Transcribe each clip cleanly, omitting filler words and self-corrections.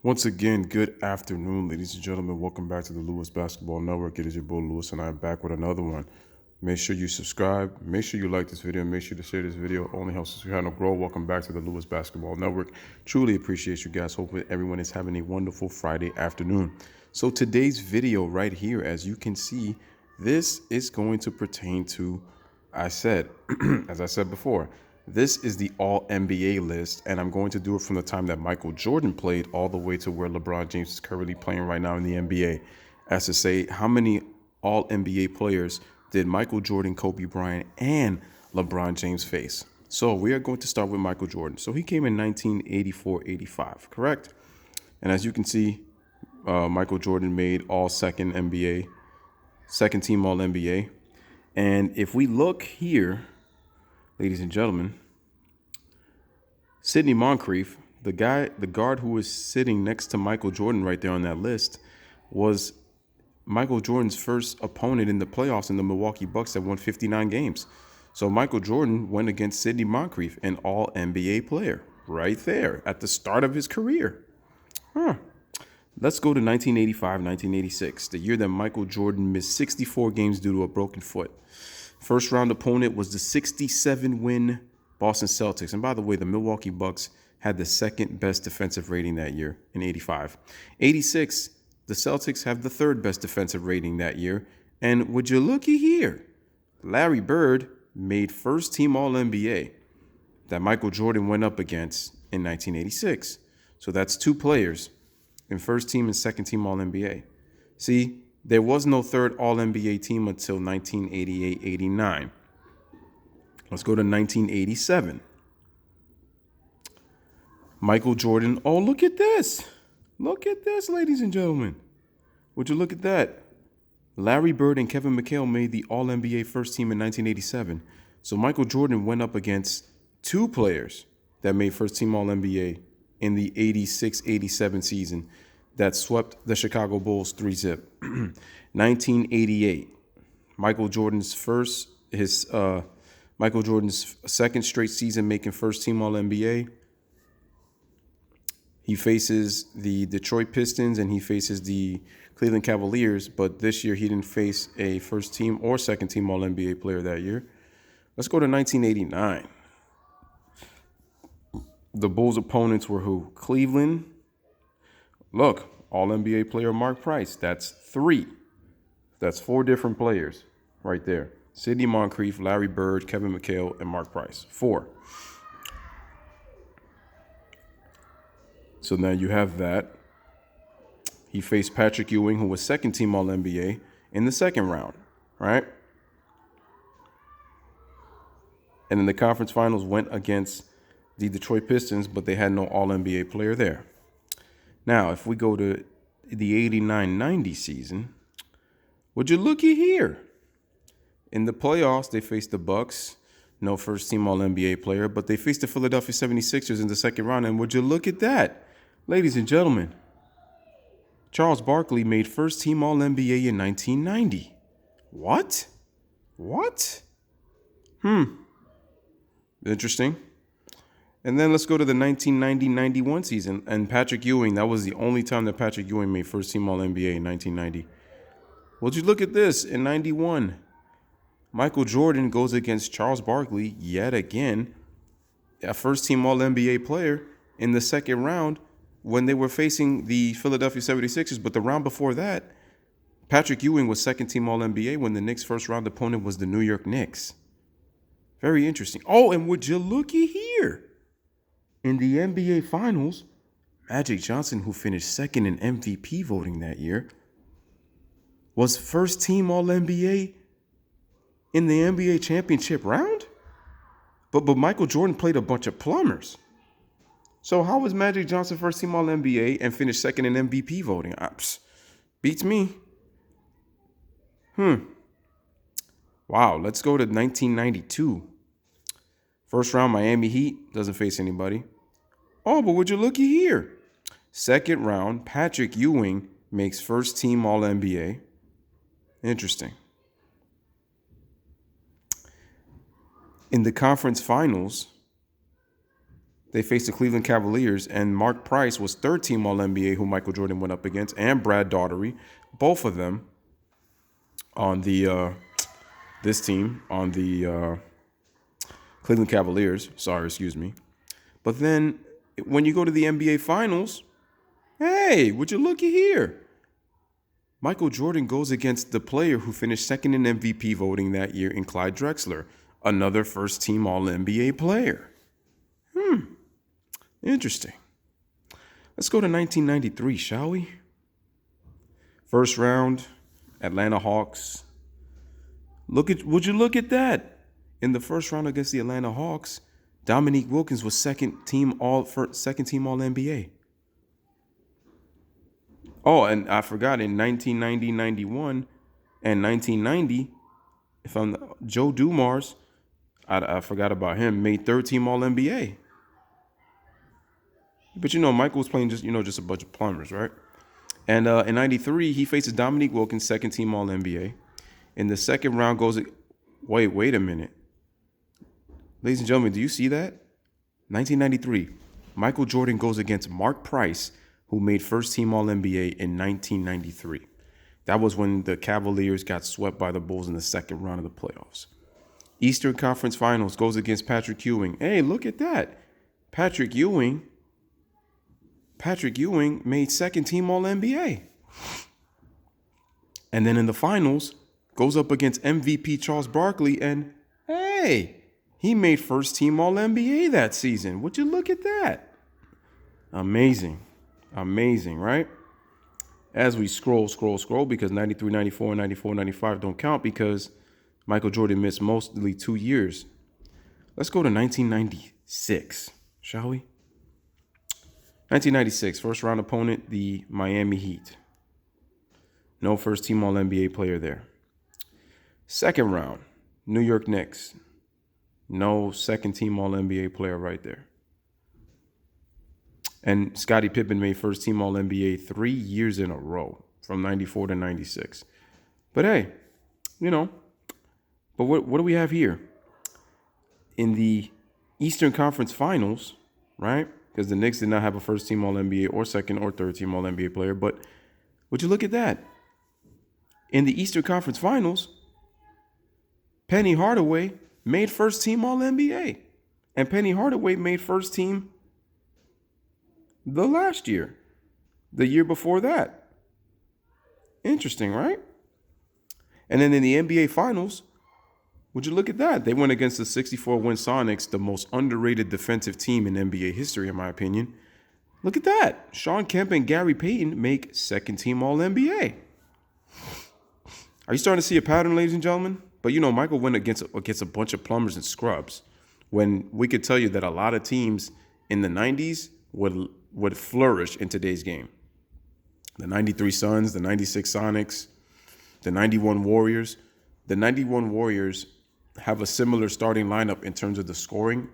Once again, good afternoon, ladies and gentlemen. Welcome back to the Lewis Basketball Network. It is your boy Lewis, and I'm back with another one. Make sure you subscribe. Make sure you like this video. Make sure to share this video. Only helps this channel grow. Welcome back to the Lewis Basketball Network. Truly appreciate you guys. Hope everyone is having a wonderful Friday afternoon. So today's video right here, as you can see, this is going to pertain to, as I said before, this is the All-NBA list, and I'm going to do it from the time that Michael Jordan played all the way to where LeBron James is currently playing right now in the NBA. As to say, how many All-NBA players did Michael Jordan, Kobe Bryant, and LeBron James face? So we are going to start with Michael Jordan. So he came in 1984-85, correct? And as you can see, Michael Jordan made all-second NBA, second team All-NBA. And if we look here, ladies and gentlemen, Sidney Moncrief, the guard who was sitting next to Michael Jordan right there on that list, was Michael Jordan's first opponent in the playoffs in the Milwaukee Bucks that won 59 games. So Michael Jordan went against Sidney Moncrief, an All-NBA player, right there at the start of his career. Let's go to 1985-1986, the year that Michael Jordan missed 64 games due to a broken foot. First round opponent was the 67-win Boston Celtics. And by the way, the Milwaukee Bucks had the second best defensive rating that year in 85. 86, the Celtics have the third best defensive rating that year. And would you looky here, Larry Bird made first team All-NBA that Michael Jordan went up against in 1986. So that's two players in first team and second team All-NBA. See, there was no third All-NBA team until 1988-89. Let's go to 1987. Michael Jordan. Oh, look at this. Look at this, ladies and gentlemen. Would you look at that? Larry Bird and Kevin McHale made the All-NBA first team in 1987. So Michael Jordan went up against two players that made first team All-NBA in the 86-87 season that swept the Chicago Bulls 3-0. 1988, Michael Jordan's second straight season making first team All-NBA. He faces the Detroit Pistons and he faces the Cleveland Cavaliers, but this year he didn't face a first team or second team All-NBA player that year. Let's go to 1989. The Bulls' opponents were who? Cleveland. Look, All-NBA player Mark Price. That's three. That's four different players right there. Sidney Moncrief, Larry Bird, Kevin McHale, and Mark Price. Four. So now you have that. He faced Patrick Ewing, who was second team All-NBA, in the second round, right? And in the conference finals went against the Detroit Pistons, but they had no All-NBA player there. Now, if we go to the 89-90 season, would you looky here? In the playoffs, they faced the Bucks, no first-team All-NBA player, but they faced the Philadelphia 76ers in the second round, and would you look at that? Ladies and gentlemen, Charles Barkley made first-team All-NBA in 1990. What? Interesting. And then let's go to the 1990-91 season. And Patrick Ewing, that was the only time that Patrick Ewing made first-team All-NBA in 1990. Would you look at this? In 91, Michael Jordan goes against Charles Barkley yet again, a first-team All-NBA player, in the second round when they were facing the Philadelphia 76ers. But the round before that, Patrick Ewing was second-team All-NBA when the Knicks' first-round opponent was the New York Knicks. Very interesting. Oh, and would you looky here? In the NBA Finals, Magic Johnson, who finished second in MVP voting that year, was first team All-NBA in the NBA championship round? But Michael Jordan played a bunch of plumbers. So how was Magic Johnson first team All-NBA and finished second in MVP voting? Beats me. Wow, let's go to 1992. First round, Miami Heat, doesn't face anybody. Oh, but would you looky here? Second round, Patrick Ewing makes first team All-NBA. Interesting. In the conference finals, They faced the Cleveland Cavaliers, and Mark Price was third-team All-NBA, who Michael Jordan went up against, and Brad Daugherty, both of them on the this team on the Cleveland Cavaliers. Sorry, excuse me. But then when you go to the NBA Finals, hey, would you looky here? Michael Jordan goes against the player who finished second in MVP voting that year in Clyde Drexler, another first-team All-NBA player. Interesting. Let's go to 1993, shall we? First round, Atlanta Hawks. Would you look at that? In the first round against the Atlanta Hawks, Dominique Wilkins was second team All-NBA. Oh, and I forgot in 1990, 91, and 1990, Joe Dumars, I forgot about him, made third team All-NBA. But Michael was playing just a bunch of plumbers, right? And in 93, he faces Dominique Wilkins, second team All-NBA. In the second round wait a minute. Ladies and gentlemen, do you see that? 1993, Michael Jordan goes against Mark Price, who made first team All-NBA in 1993. That was when the Cavaliers got swept by the Bulls in the second round of the playoffs. Eastern Conference Finals goes against Patrick Ewing. Hey, look at that. Patrick Ewing made second team All-NBA. And then in the finals, goes up against MVP Charles Barkley, and hey, he made first team All-NBA that season. Would you look at that? Amazing, right? As we scroll, because 93, 94, 94, 95 don't count because Michael Jordan missed mostly 2 years. Let's go to 1996, shall we? 1996, first round opponent, the Miami Heat. No first team All-NBA player there. Second round, New York Knicks. No second team All-NBA player right there. And Scottie Pippen made first team All-NBA 3 years in a row, from 94 to 96. But hey, but what do we have here? In the Eastern Conference Finals, right? Because the Knicks did not have a first team All-NBA or second or third team All-NBA player. But would you look at that? In the Eastern Conference Finals, Penny Hardaway made first team All-NBA. And Penny Hardaway made first team the year before that. Interesting, right? And then in the NBA Finals, would you look at that? They went against the 64-win Sonics, the most underrated defensive team in NBA history, in my opinion. Look at that. Shawn Kemp and Gary Payton make second team All-NBA. Are you starting to see a pattern, ladies and gentlemen? But Michael went against a bunch of plumbers and scrubs, when we could tell you that a lot of teams in the 90s would flourish in today's game. The 93 Suns, the 96 Sonics, the 91 Warriors. The 91 Warriors have a similar starting lineup in terms of the scoring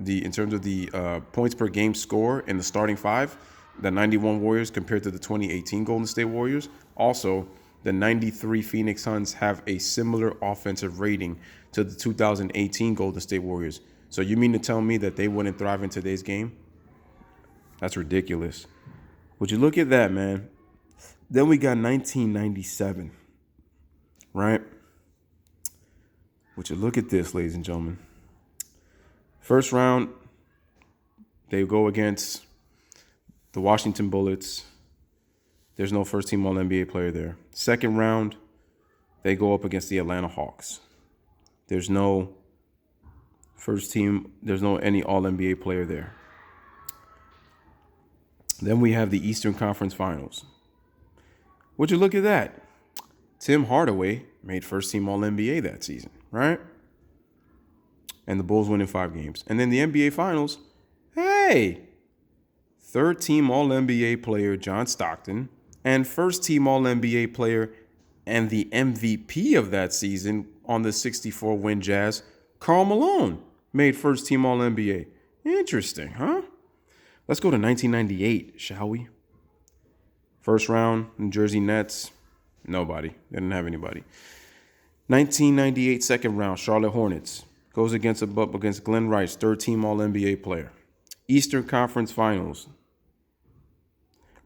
in terms of the points per game score in the starting five. The 91 Warriors compared to the 2018 Golden State Warriors. Also, the 93 Phoenix Suns have a similar offensive rating to the 2018 Golden State Warriors. So you mean to tell me that they wouldn't thrive in today's game? That's ridiculous. Would you look at that, man? Then we got 1997, right? Would you look at this, ladies and gentlemen? First round, they go against the Washington Bullets. There's no first team All-NBA player there. Second round, they go up against the Atlanta Hawks. There's no first team, there's no any All-NBA player there. Then we have the Eastern Conference Finals. Would you look at that? Tim Hardaway made first team All-NBA that season, right? And the Bulls win in 5 games. And then the NBA Finals, hey, third team All-NBA player John Stockton and first team All-NBA player and the MVP of that season on the 64-win Jazz, Karl Malone, made first team All-NBA. Interesting, huh? Let's go to 1998, shall we? First round, New Jersey Nets, nobody. They didn't have anybody. 1998 second round, Charlotte Hornets. goes up against Glenn Rice, third team All-NBA player. Eastern Conference Finals.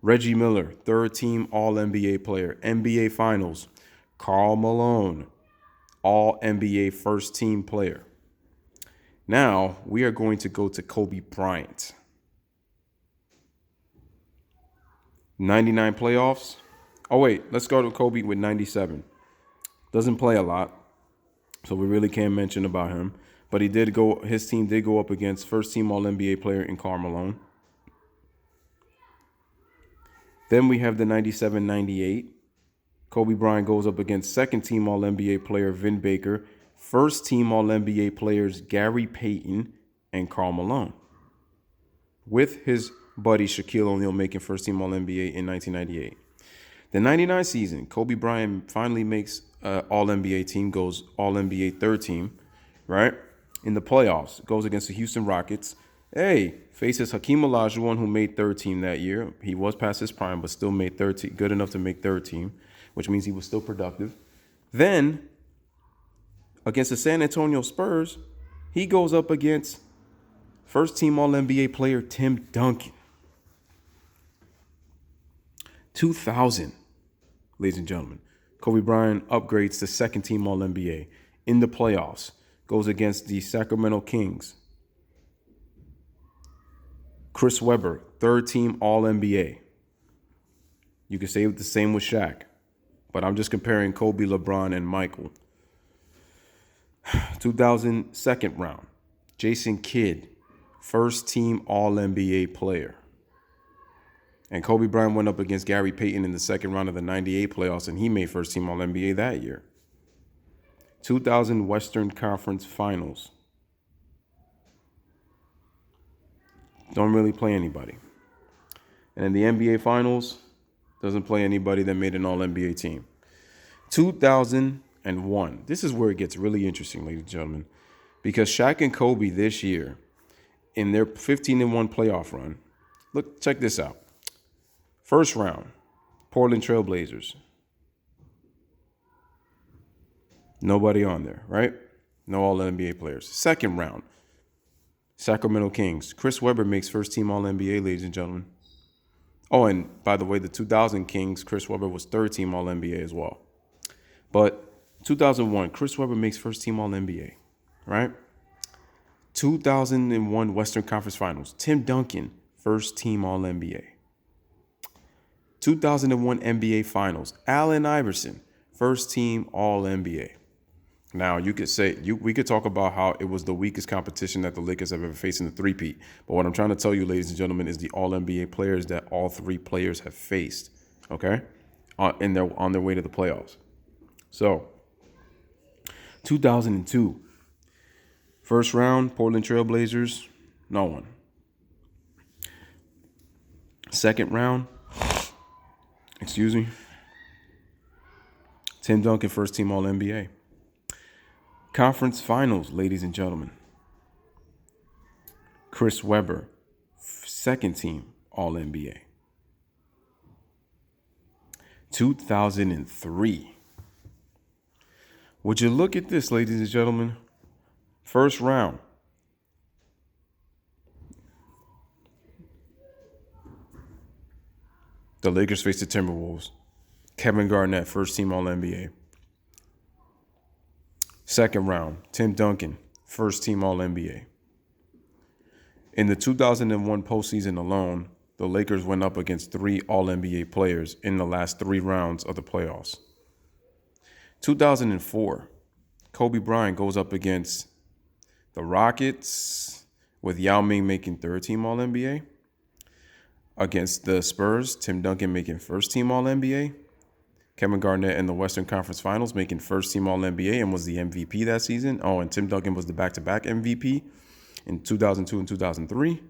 Reggie Miller, third team All-NBA player. NBA Finals. Karl Malone, All-NBA first team player. Now we are going to go to Kobe Bryant. 99 playoffs. Oh, wait, let's go to Kobe with 97. Doesn't play a lot, so we really can't mention about him. But his team did go up against first team All-NBA player in Karl Malone. Then we have the 97-98. Kobe Bryant goes up against second team All-NBA player Vin Baker, first team All-NBA players Gary Payton and Karl Malone, with his buddy Shaquille O'Neal making first team All-NBA in 1998. The 99 season, Kobe Bryant finally makes All-NBA team, goes All-NBA third team, right? In the playoffs, goes against the Houston Rockets. Faces Hakeem Olajuwon, who made third team that year. He was past his prime, but still made third team, good enough to make third team, which means he was still productive. Then, against the San Antonio Spurs, he goes up against first team All-NBA player Tim Duncan. 2000, ladies and gentlemen, Kobe Bryant upgrades to second team All-NBA in the playoffs, goes against the Sacramento Kings. Chris Webber, third team All-NBA. You can say the same with Shaq, but I'm just comparing Kobe, LeBron, and Michael. 2000 second round, Jason Kidd, first team All-NBA player. And Kobe Bryant went up against Gary Payton in the second round of the 98 playoffs, and he made first team All-NBA that year. 2000 Western Conference Finals. Don't really play anybody. And in the NBA Finals, doesn't play anybody that made an All-NBA team. 2001. This is where it gets really interesting, ladies and gentlemen, because Shaq and Kobe this year, in their 15-1 playoff run, look, check this out. First round, Portland Trail Blazers. Nobody on there, right? No All-NBA players. Second round, Sacramento Kings. Chris Webber makes first team All-NBA, ladies and gentlemen. Oh, and by the way, the 2000 Kings, Chris Webber was third team All-NBA as well. But 2001, Chris Webber makes first team All-NBA, right? 2001 Western Conference Finals, Tim Duncan, first team All-NBA. 2001 NBA Finals, Allen Iverson, first team All-NBA. Now, you could say, we could talk about how it was the weakest competition that the Lakers have ever faced in the three-peat. But what I'm trying to tell you, ladies and gentlemen, is the All-NBA players that all three players have faced, okay, on their way to the playoffs. So, 2002, first round, Portland Trail Blazers, no one. Second round, Tim Duncan, first team All-NBA. Conference Finals, ladies and gentlemen. Chris Webber, second team All-NBA. 2003. Would you look at this, ladies and gentlemen? First round. The Lakers face the Timberwolves. Kevin Garnett, first team All-NBA. Second round, Tim Duncan, first team All-NBA. In the 2001 postseason alone, the Lakers went up against 3 All-NBA players in the last 3 rounds of the playoffs. 2004, Kobe Bryant goes up against the Rockets with Yao Ming making third team All-NBA. Against the Spurs, Tim Duncan making first team All-NBA. Kevin Garnett in the Western Conference Finals making first team All-NBA and was the MVP that season. Oh, and Tim Duncan was the back-to-back MVP in 2002 and 2003.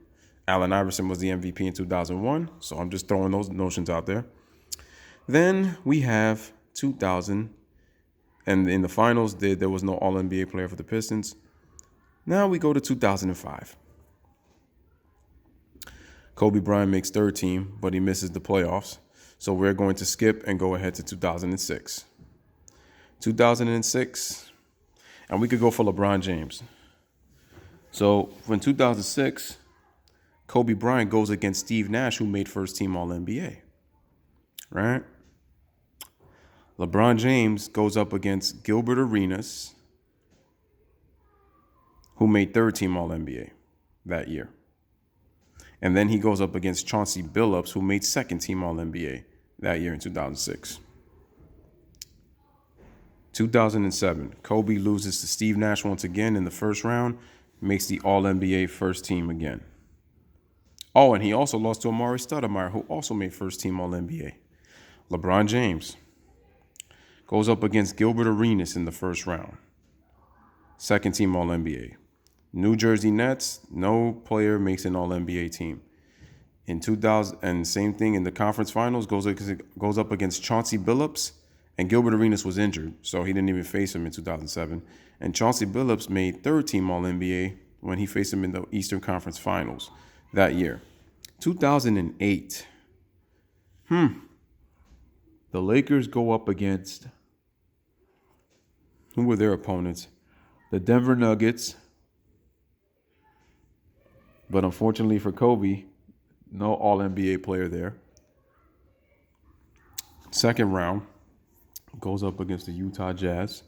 Allen Iverson was the MVP in 2001. So I'm just throwing those notions out there. Then we have 2000. And in the finals, there was no All-NBA player for the Pistons. Now we go to 2005. Kobe Bryant makes third team, but he misses the playoffs. So we're going to skip and go ahead to 2006. 2006, and we could go for LeBron James. So in 2006, Kobe Bryant goes against Steve Nash, who made first team All-NBA. Right? LeBron James goes up against Gilbert Arenas, who made third team All-NBA that year. And then he goes up against Chauncey Billups, who made second team All-NBA that year in 2006. 2007, Kobe loses to Steve Nash once again in the first round, makes the All-NBA first team again. Oh, and he also lost to Amari Stoudemire, who also made first team All-NBA. LeBron James goes up against Gilbert Arenas in the first round, second team All-NBA. New Jersey Nets, no player makes an All-NBA team. In 2000, and same thing in the conference finals, goes up against Chauncey Billups, and Gilbert Arenas was injured, so he didn't even face him in 2007. And Chauncey Billups made third team All-NBA when he faced him in the Eastern Conference Finals that year. 2008. The Lakers go up against, who were their opponents? The Denver Nuggets. But unfortunately for Kobe, no All-NBA player there. Second round, goes up against the Utah Jazz.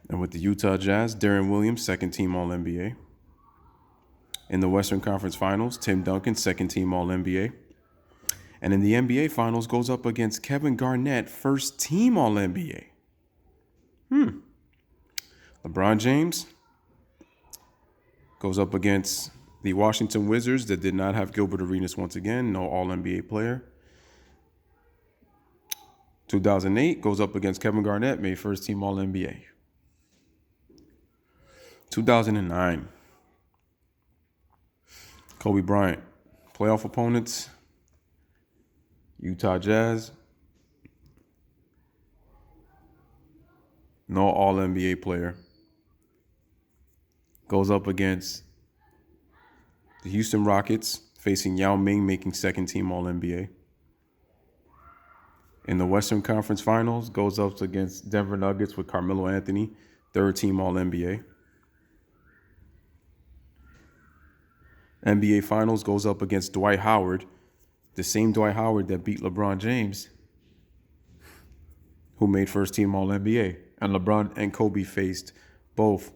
And with the Utah Jazz, Deron Williams, second team All-NBA. In the Western Conference Finals, Tim Duncan, second team All-NBA. And in the NBA Finals, goes up against Kevin Garnett, first team All-NBA. LeBron James goes up against the Washington Wizards that did not have Gilbert Arenas once again, no All-NBA player. 2008 goes up against Kevin Garnett, made first team All-NBA. 2009, Kobe Bryant, playoff opponents, Utah Jazz, no All-NBA player. Goes up against the Houston Rockets, facing Yao Ming, making second team All-NBA. In the Western Conference Finals, goes up against Denver Nuggets with Carmelo Anthony, third team All-NBA. NBA Finals, goes up against Dwight Howard, the same Dwight Howard that beat LeBron James, who made first team All-NBA. And LeBron and Kobe faced both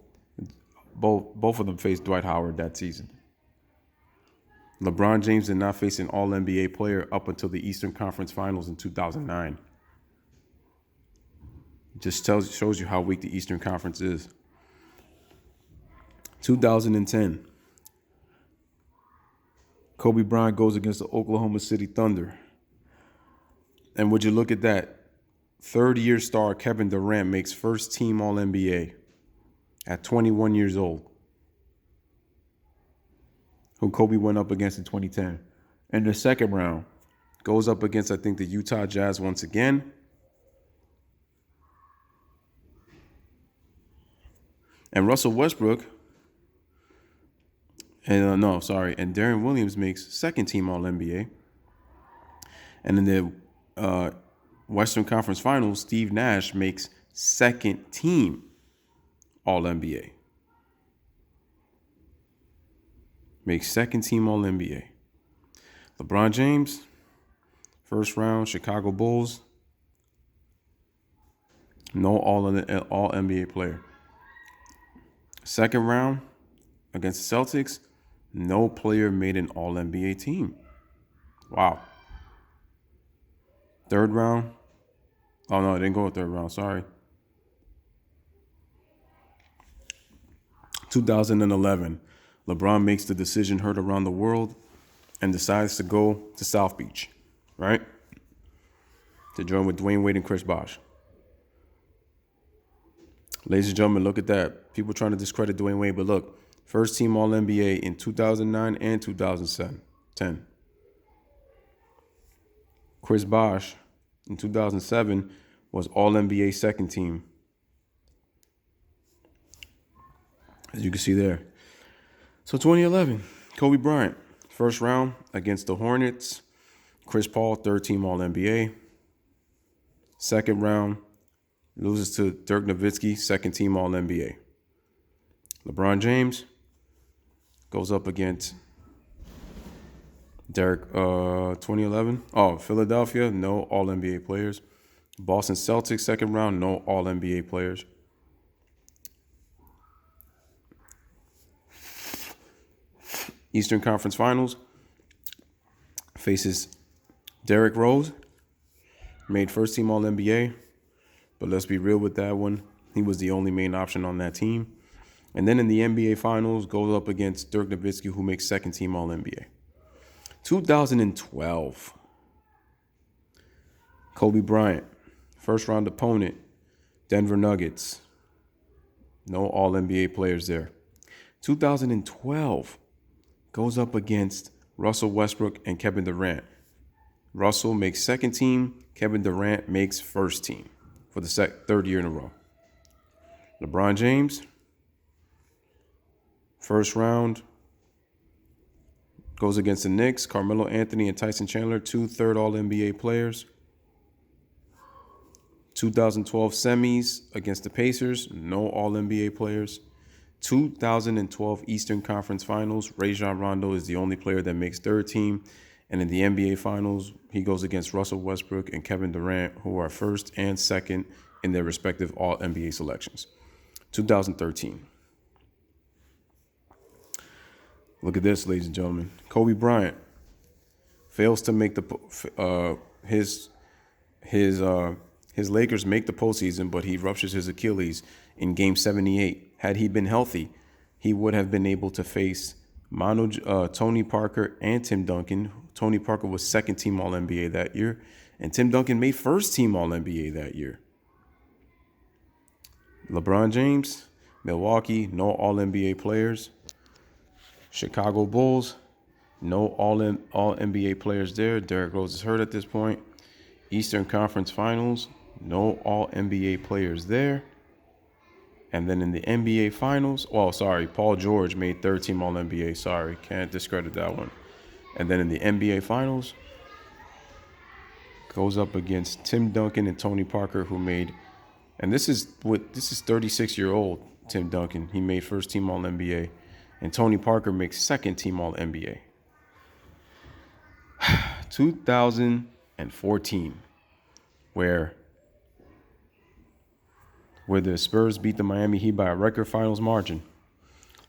of them faced Dwight Howard that season. LeBron James did not face an All-NBA player up until the Eastern Conference Finals in 2009. Just shows you how weak the Eastern Conference is. 2010, Kobe Bryant goes against the Oklahoma City Thunder. And would you look at that? Third-year star Kevin Durant makes first team All-NBA at 21 years old, who Kobe went up against in 2010. In the second round, goes up against, I think, the Utah Jazz once again. And Russell Westbrook, and Deron Williams makes second team All-NBA. And in the Western Conference Finals, Steve Nash makes second team All-NBA. Makes second team All-NBA. LeBron James, first round, Chicago Bulls. No All-NBA player. Second round, against the Celtics, no player made an All-NBA team. Wow. Third round. Oh, no, it didn't go to third round. Sorry. 2011. LeBron makes the decision heard around the world and decides to go to South Beach, right? To join with Dwayne Wade and Chris Bosh. Ladies and gentlemen, look at that. People trying to discredit Dwayne Wade, but look, first team All-NBA in 2009 and 2010. Chris Bosh in 2007 was All-NBA second team. As you can see there. So 2011, Kobe Bryant, first round against the Hornets. Chris Paul, third team All-NBA. Second round, loses to Dirk Nowitzki, second team All-NBA. LeBron James, goes up against Derek 2011. Oh, Philadelphia, no All-NBA players. Boston Celtics, second round, no All-NBA players. Eastern Conference Finals faces Derrick Rose, made first team All-NBA, but let's be real with that one. He was the only main option on that team. And then in the NBA Finals, goes up against Dirk Nowitzki, who makes second team All-NBA. 2012, Kobe Bryant, first round opponent, Denver Nuggets. No All-NBA players there. 2012, goes up against Russell Westbrook and Kevin Durant. Russell makes second team. Kevin Durant makes first team for the third year in a row. LeBron James, first round, goes against the Knicks. Carmelo Anthony and Tyson Chandler, 2 third All-NBA players. 2012 semis against the Pacers, no All-NBA players. 2012 Eastern Conference Finals, Rajon Rondo is the only player that makes third team. And in the NBA Finals, he goes against Russell Westbrook and Kevin Durant, who are first and second in their respective All-NBA selections. 2013. Look at this, ladies and gentlemen. Kobe Bryant fails to make his Lakers make the postseason, but he ruptures his Achilles in Game 78. Had he been healthy, he would have been able to face Tony Parker and Tim Duncan. Tony Parker was second team All-NBA that year, and Tim Duncan made first team All-NBA that year. LeBron James, Milwaukee, no All-NBA players. Chicago Bulls, no All-NBA players there. Derrick Rose is hurt at this point. Eastern Conference Finals, no All-NBA players there. And then in the NBA Finals, Paul George made third team All-NBA. Sorry, can't discredit that one. And then in the NBA Finals, goes up against Tim Duncan and Tony Parker, who made, and this is 36-year-old Tim Duncan. He made first team All-NBA. And Tony Parker makes second team All-NBA. 2014, where the Spurs beat the Miami Heat by a record finals margin.